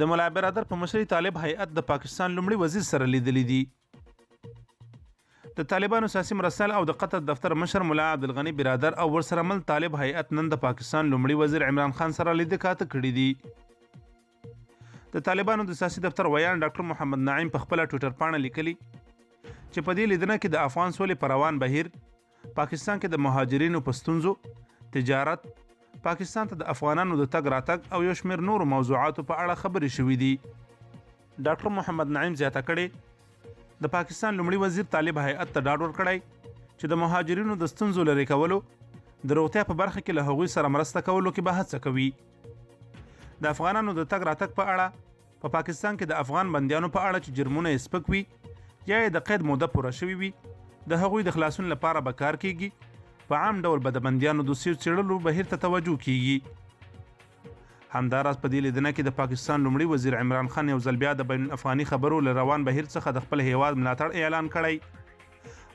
د ملا برادر په مشرۍ طالب هیئت د پاکستان لومړي وزیر سره لیدلی دي. د طالبانو سیاسي مرستیال او د قطر دفتر مشر ملا عبدالغني برادر او ورسره مل طالب هیئت نن د پاکستان لومړي وزیر عمران خان سره لیدنه کاته کړې دي. د طالبانو د سیاسي دفتر ویان ډاکټر محمد نعیم په خپل ټویټر پاڼه لیکلي چې په دې لیدنه کې د افغان سولې پر روان بهیر، پاکستان کې د مهاجرینو په ستونزو، تجارت، پاکستان ته د افغانانو د تګ راتګ او یو شمېر نورو موضوعاتو په اړه خبرې شوې دي. ډاکټر محمد نعیم زیاته کړې د پاکستان لومړي وزیر طالب هیئت ته ډاډ ورکړی چې د مهاجرینو د ستونزو لرې کولو، د روغتیا په برخه کې له هغوی سره مرسته کولو کې به هڅه کوي. د افغانانو د تګ راتګ په اړه په پاکستان کې د افغان بندیانو په اړه چې جرمونه یې سپک وي یا یې د قید موده پوره شوې وي، د هغوی د خلاصون لپاره به کار کیږي. په عام ډول به د بندیانو دوسیو څېړلو بهیر ته توجه کیږي. همداراز په دې لیدنه کې د پاکستان لومړي وزیر عمران خان یو ځل بیا د بین الافغاني خبرو له روان بهیر څخه د خپل هیواد ملاتړ اعلان کړی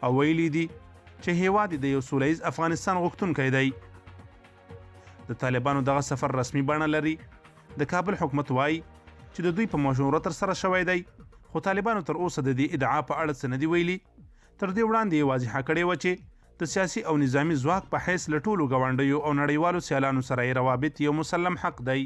او ویلي دي چې هیواد د یو سوله ییز افغانستان غوښتونکی دی. د طالبانو دغه سفر رسمي بڼه لري. د کابل حکومت وایي چې د دوی په مشوره ترسره شوی دی، خو طالبانو تر اوسه د دې ادعا په اړه څه نه دي ویلي. تر دې وړاندې یې واضحه کړې وه چې د سیاسي او نظامي ځواک په حیث له ټولو ګاونډیو او نړیوالو سیالانو سره یې روابط یو مسلم حق دی.